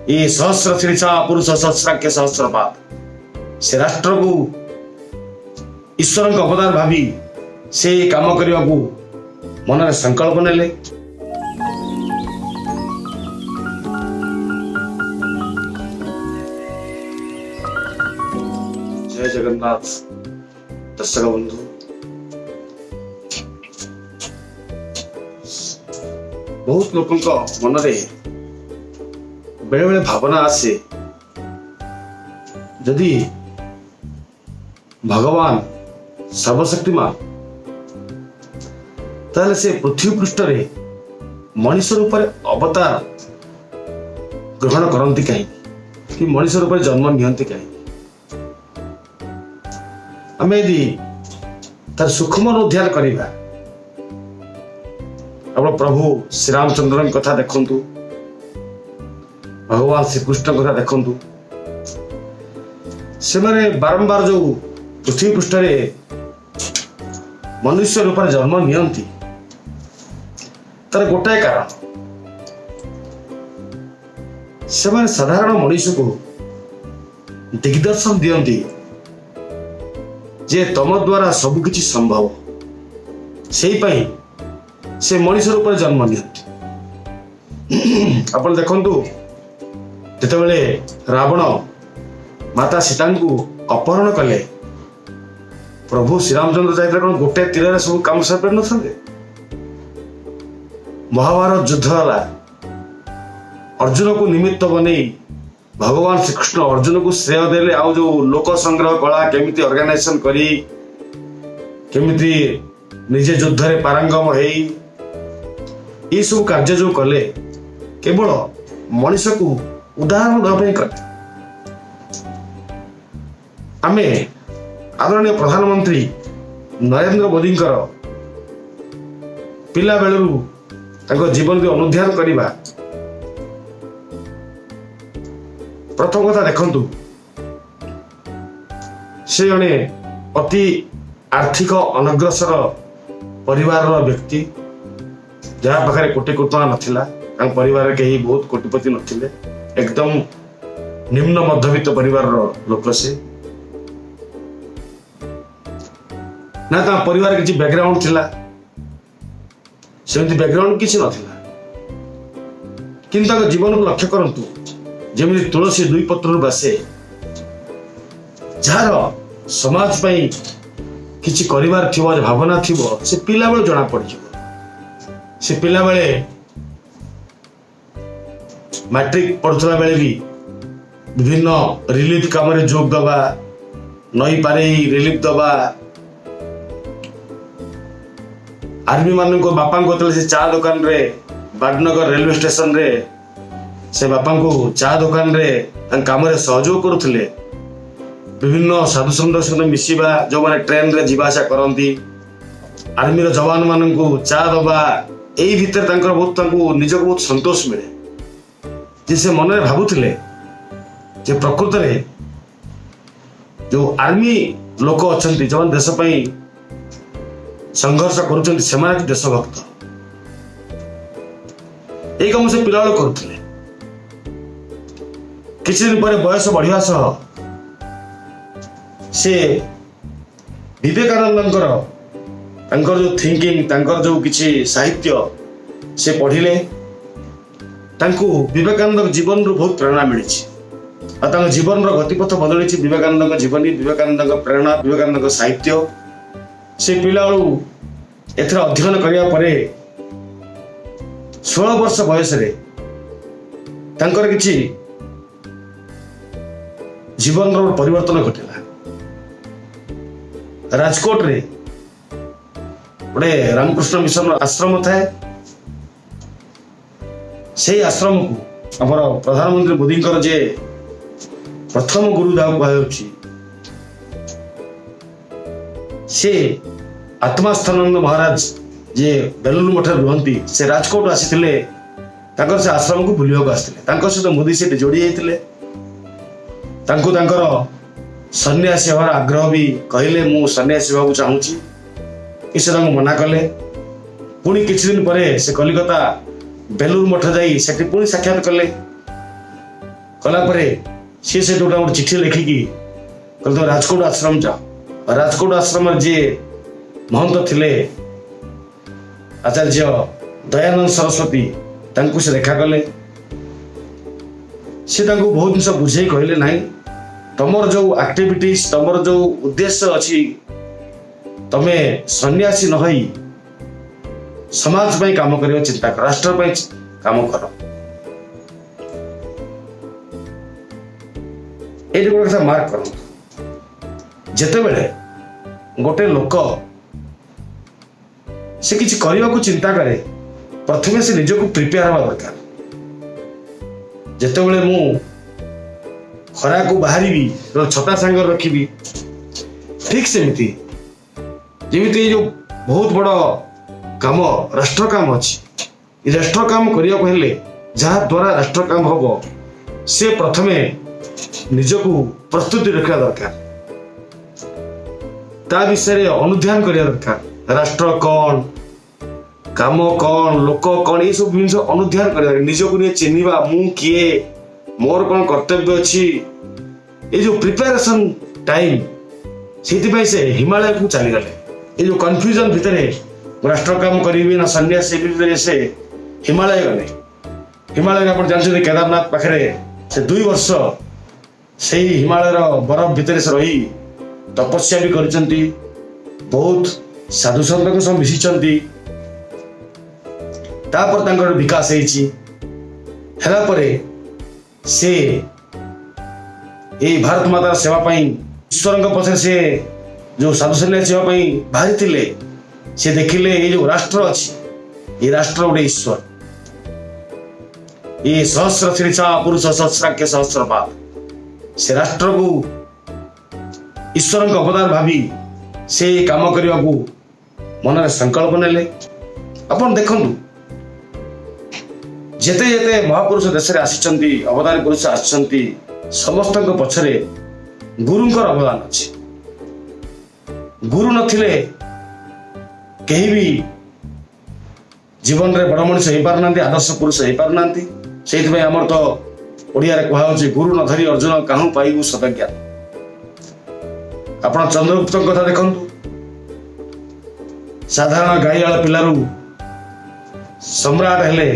ये सहस्र शीर्षा पुरुष सहस्राख्य सहस्रपात से राष्ट्र को ईश्वर अवतार भावी से काम करने को मन में संकल्प नेले। जय जगन्नाथ। दर्शक बंधु, बहुत लोक मन बेले बेले भावना आसे जदि भगवान सर्वशक्तिमान ताले से पृथ्वी पृष्ठ रे मनुष्य रूप अवतार ग्रहण करती कहीं कि मनुष्य रूप जन्म नियंती कहीं आम यदि तार सूक्ष्म उद्धार करवा आप प्रभु श्री रामचंद्र कथा देखु, भगवान श्रीकृष्ण कथा देखु, से बारंबार जो पृथ्वी पृष्ठ रे मनुष्य रूप जन्म नियंती तार गोटाए कारण से साधारण मनुष्य को दिग्दर्शन दियंती जे तम द्वारा सबकिछि संभव से मनुष्य रूप जन्म नियंती। आपण देखंतु जेतेबेले रावण माता सीता को अपहरण कले प्रभु श्री रामचंद्र जाइए कौन गोटे तीर सब काम सार न महाभारत युद्ध है अर्जुन को निमित्त बने भगवान श्रीकृष्ण अर्जुन को श्रेय देले आउ जो लोक संग्रह कला केमिति ऑर्गेनाइजेशन करी केमिति निजे युद्ध रे पारंगम हेई ये सब कार्य जो कले केवल मनुष्य को उदाहरण देवाई कले। आमे आदरणीय प्रधानमंत्री नरेंद्र मोदी पिला बेलू जीवन को अनुध्यान करवा प्रथम कथा देखंतु से जने अति आर्थिक अनग्रसर परिवार व्यक्ति जहाँ पाखे कोटी टଙ୍କା नथिला परिवार कहीं बहुत कोटिपति नथिले एकदम निम्न मध्यवित्त परिवार लोक से ना परिवार किसी बैकग्राउंड थिला सेमती बैकग्राउंड किसी नथिला किंतु जीवन को लक्ष्य करंतु जेमिति तुलसी दुई पत्र बासे जार समाज पई किछि करिवार थिबो भावना थिबो से पिला बेले जणा पड़ जिवो। से पिला बेले मैट्रिक पढ़ुला बेले भी विभिन्न रिलीफ काम रे जोग दबा नई पारे रिलीफ दबा आर्मी मान को बापा को से चा दुकान रे बाडनगर रेलवे स्टेशन रे से बापा को चा दुकान रे काम रे सहयोग करुले विभिन्न साधु संत सहित मिसिबा जो माने ट्रेन रे जीवा आसा करंती आर्मी रो जवान मान को चा दबा एई भीतर तांकर बहुत निज को बहुत संतोष मिले जे से मन में भावुले जे प्रकृत रे जो आर्मी लोक अच्छा जो देश पई संघर्ष करुचंती सेमाने देशभक्त एई काम से पिला करुले। किसी दिन पर बयस बढ़िया सह से विवेकानंद जो थिंकिंग जो किसी साहित्य से पढ़िले विवेकानंद जीवन रू बहुत प्रेरणा मिली जीवन गतिपथ बदली विवेकानंद जीवनी विवेकानंद प्रेरणा विवेकानंद साहित्य से पिला एथर अध्ययन करने पर 16 वर्ष बयस किसी जीवन परिवर्तन घटला। राजकोट रे गोटे रामकृष्ण मिशन आश्रम थाए से आश्रम को आमर प्रधानमंत्री मोदी जे प्रथम गुरु जहाँ कहुच्छी से आत्मास्थानंद महाराज जे बेलूर मठ रुहंती से राजकोट आसी से आश्रम को बुलिया सहित मोदी से जोड़ी जाते सन्यासी हमार आग्रह भी कहले मु सन्यासी होगा चाहूँगी से मना कले। पुणी किछि दिन पर से कलिकता बेलूर मठ जाई सेठी पुणी साक्षात कले कलापर सी से गोटे चिठी लिखिकी कहते तुम राजकोट आश्रम जाओ। राजकोट आश्रम जी महंत थिले आचार्य दयानंद सरस्वती से देखा कले। सी बहुत जिन बुझे कहले ना तुमर जो एक्टिविटीज तुमर जो उद्देश्य अच्छी तमे सन्यासी न होई समाज पे काम कर चिंता कर राष्ट्र पे काम कर। ये गोटे कथा मार्क कर जिते बेले गोटे लोक से किसी करने को चिंता करे प्रथमे से निजक प्रिपेयर हवा दरकार। जिते बड़े मु खरा को बाहरी छता सांग रखी ठीक सेमती जमी जो बहुत बड़ काम राष्ट्र काम अच्छी राष्ट्र काम करने को हेले जहाँ द्वारा राष्ट्र काम हम से प्रथमे निजक प्रस्तुति रखा दरकार ता विषय अनुध्यान करने दरकार। राष्ट्र कौन काम कौन लोक कौन ये सब जिन अनुध्यान कर निजक नहीं चिन्हवा मु किए मोर कौन कर्तव्य अच्छी ये जो प्रिपेरेशन टाइम से हिमालय को चली गले। ये जो कन्फ्यूजन भितर राष्ट्र काम करी ना सन्यासी से हिमालय गले। हिमालय आप जानते केदारनाथ पाखे से 2 वर्ष से हिमालय बरफ भितर से रही तपस्या भी कर बहुत साधु संत सब मिशिंट तापर विकास से भारत माता सेवा ईश्वर पछे से जो साधु सन्यासी सेवा बाहरी थिले से देखिले ये जो राष्ट्र अच्छी ये राष्ट्र गोटे ईश्वर ये सहस्र शीर्षा पुरुष सहस्राख्य सहस्रपाद से राष्ट्र को ईश्वर अवतार भावी से काम करने को मन संकल्प नेले। अपन देखु जेते जेते महापुरुष देश में आसी अवतारी पुरुष आसी समस्त पछरे गुरुंकर अवदान अच्छी। गुरु नथिले कहीं भी जीवन रे बड़ मनुष्य हो पारना आदर्श पुरुष हो पारना से आमर तो ओडिया रे कहा गुरु न धरी अर्जुन काहू पाइबु सतज्ञान। आपण चंद्रगुप्त कथा देखु साधारण गाईआल पिलारू सम्राट हेले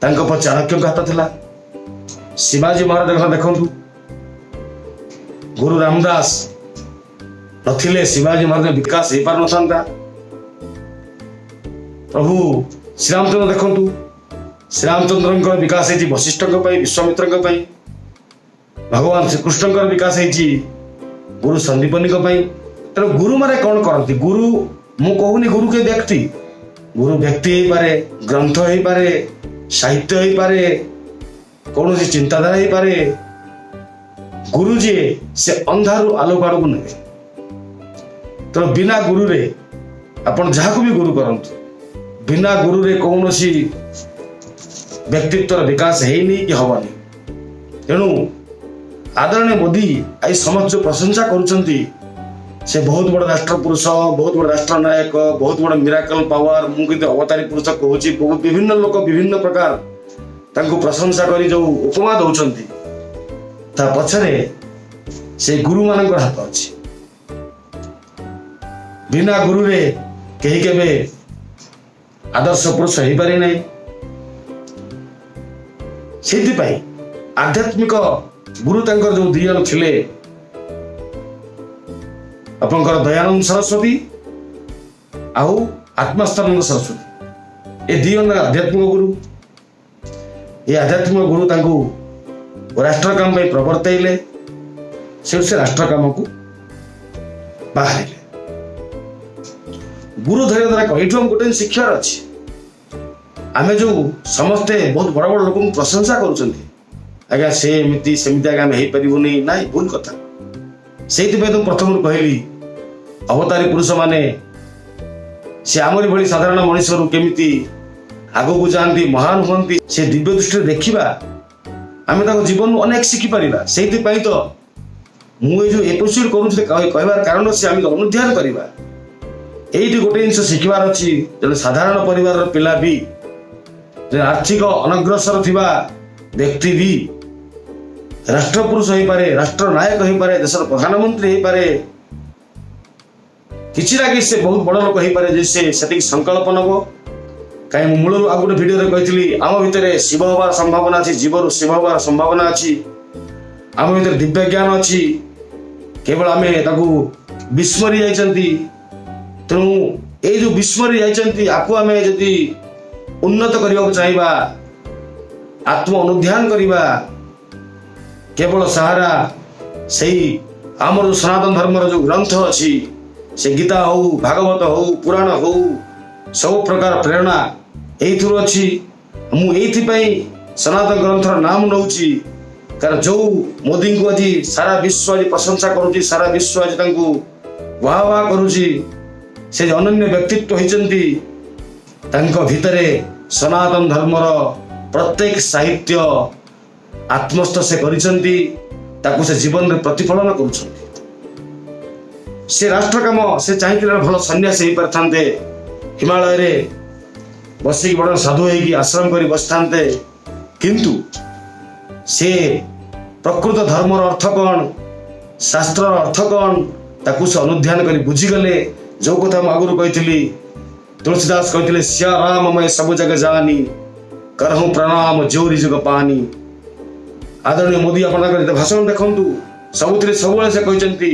चाणक्य हाथ थिला। शिवाजी महाराज कथा देखु गुरु रामदास नथिले शिवाजी महाराज विकास हो पार न। प्रभु श्रीरामचंद्र देखु श्रीरामचंद्र विकास है वशिष्ठ विश्वामित्र भगवान श्रीकृष्ण विकास है गुरु संदीपनी तेणु गुरु माने कौन करती गुरु मु कहूनी गुरु के व्यक्ति गुरु व्यक्ति हो पारे ग्रंथ हो पारे साहित्य हो पारे कौन चिंताधारा हो पारे गुरु जी से अंधारू आलोक आड़ को ने तेणु बिना गुरु रे आपण जहाँ भी गुरु करंतु बिना गुरु रे कौन सी व्यक्तित्व विकास है कि हवानी। तेणु आदरणीय मोदी आई समस्त जो प्रशंसा करुछंती से बहुत बड़ राष्ट्र पुरुष बहुत बड़ राष्ट्र नायक बहुत बड़ मिराकल पावर मुझे अवतारी पुरुष कहूँ विभिन्न लोक विभिन्न प्रकार तांको प्रशंसा करी जो उपमा दौरान ता पछरे से गुरु मान हाथ अच्छी। बिना गुरु रे कहीं केबे आदर्श पुरुष हो पारे नहीं। से आध्यात्मिक गुरु तांकर जो 2 जन थिले आपनकर दयानंद सरस्वती आउ आत्मास्थानंद सरस्वती ये 2 जन आध्यात्मिक गुरु। ये आध्यात्मिक गुरु तांको राष्ट्र काम पे प्रवर्तैले से राष्ट्र काम को बाहर गुरु धैर्य द्वारा कहीठू हम गोटे शिक्षा अच्छी। आमे जो समस्ते बहुत बड़ बड़ लोक प्रशंसा करुँच आज्ञा से एमती सेमती आज्ञा आम हो पारूनी ना भूल कथा। से तो प्रथम कहली अवतारी पुरुष माने से आमरी भली साधारण मनीष केमिति आग को जाती महान हमें से दिव्य दृष्टि देखा आम जीवन अनेक शिखिपर से तो मुझे एपिसोड कर कारण से आम अनुध्यान करवा ये गोटे जिन शिखबार अच्छी जो साधारण परिवार पिला भी आर्थिक अनग्रसर थिबा व्यक्ति भी राष्ट्रपुरुष हो पारे, राष्ट्र नायक हो पारे, देशर प्रधानमंत्री हो पारे, किसी ना कि से बहुत बड़ लोक हो पारे जे से संकल्प नब। कहीं मूल आ गोटे भिडियो कही आम भितर शिव हबार संभावना अच्छी, जीवर शिव हबार संभावना अच्छी, आम भीतर दिव्य ज्ञान अच्छी, केवल आम विस्मरी जाइछंती। तेणु ये जो विस्मरी जाइछंती आपको आम जदि उन्नत करने चाहिए, आत्म अनुध्यान करवा, केवल सहारा से आमर जो सनातन धर्मर जो ग्रंथ अच्छी से गीता हो, भागवत हो, पुराण हो, सब प्रकार प्रेरणा यही अच्छी। मुझे सनातन ग्रंथर नाम नौची कारण जो मोदी को आज सारा विश्व आज प्रशंसा करुच्ची, सारा विश्व आज वाह वाह करुच्ची, से अनन्य व्यक्तित्व होती भितरे सनातन धर्मर प्रत्येक साहित्य आत्मस्थ से करिसेंती, ताकू से जीवन में प्रतिफलन करुछंती। से राष्ट्र काम से चाहिए भल सन्यासी हो पारे, हिमालय रे बसिक बड़ साधु होगी आश्रम कर बस था, किंतु से प्रकृत धर्मर अर्थ कौन, शास्त्र अर्थ कौन, ताकू से अनुध्यान कर बुझीगले। जो कथा मुझे आगुरी कही तुलसीदास कहते सिया राम मैं सब जगह जानी, करहूँ प्रणाम जोरी जुग पानी। आदरणीय मोदी अपन भाषण देखु सब सब से कहते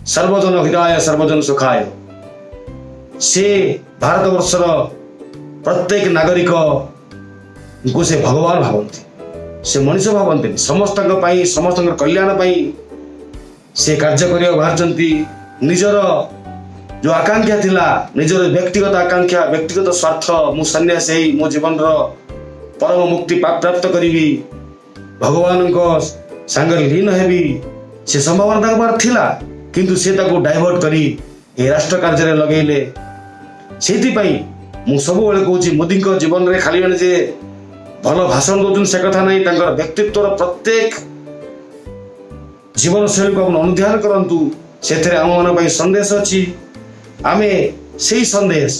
सर्वजन हिताय सर्वजन सुखाय। से भारत वर्षर प्रत्येक नागरिक को से भगवान भावती, से मनीष भावती, समस्त समस्त कल्याण से कार्य करने बाहर। निजर जो आकांक्षा थिला, निजर व्यक्तिगत आकांक्षा, व्यक्तिगत स्वार्थ, मु सन्यासी मो जीवन परम मुक्ति प्राप्त करी, भगवान को सांगर लीन हेबी, से संभावना पार थिला, किंतु से डाइवर्ट करी ए राष्ट्र कार्य लगेले। से मु सब कहूँ मोदी जीवन में खाली मैंने जे भल भाषण दौन से कथा नहीं, व्यक्तित्व प्रत्येक जीवन शैली को अनुध्यान करूँ। से आम मान संदेश अच्छी, आमे से संदेश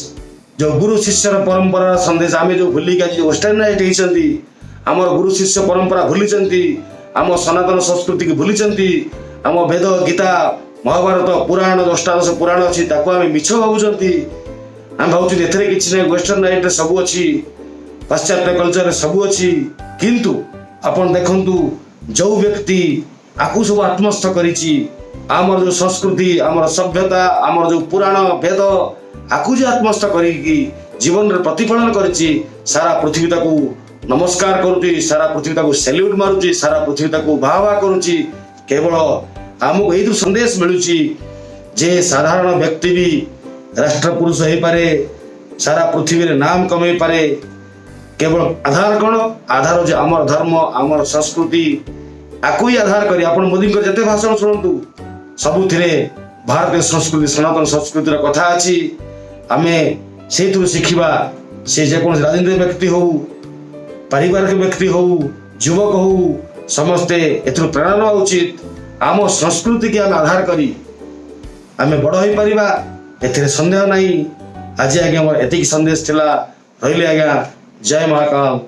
जो गुरु शिष्यर परंपरा संदेश आमे जो भूलिक आज वेस्टर्नाइज होती, आमर गुरु शिष्य परंपरा भूली, आम सनातन संस्कृति की भूली, आम वेद गीता महाभारत पुराण 10 पुराण अच्छी आम मिछ भावुंट। आम भावुँ ए कि वेस्टर्नाइज सब अच्छी, पाश्चात्य कल्चर सब अच्छी, किंतु अपन देखु जो व्यक्ति आपको सब आत्मस्थ करिछि, आमर जो संस्कृति, आमर सभ्यता, आमर जो पुराण वेद आपको जो आत्मस्थ करी जीवन में प्रतिफलन करिछि, सारा पृथ्वी ताकू नमस्कार करुच्ची, सारा पृथ्वी ताकू सैल्यूट मारुच्ची, सारा पृथ्वी ताकू वाह वाह करुच्ची। केवल आमको यही संदेश मिलूची जे साधारण व्यक्ति भी राष्ट्र पुरुष हो पारे, सारा पृथ्वी रे नाम कमे पारे। केवल आधार कौन, आधार जो आमर धर्म, आमर संस्कृति, आपको ही आधार करी अपन मोदी जिते भाषण शुणु सबुथिरे भारतीय संस्कृति, सनातन संस्कृतिर कथा अच्छी। आमे से शिखिबा, से जेकोन राजनीतिक व्यक्ति हो, पारिवारिक व्यक्ति हो, युवक हो, समस्ते एथुर प्रेरणा नेवा उचित। आम संस्कृति की आम आधार करी आमे बड़ हो पारिबा, एथिरे संदेह नहीं। आज आज्ञा मोर एतिक संदेश थिला, रहिले आज्ञा। जय महाकाल।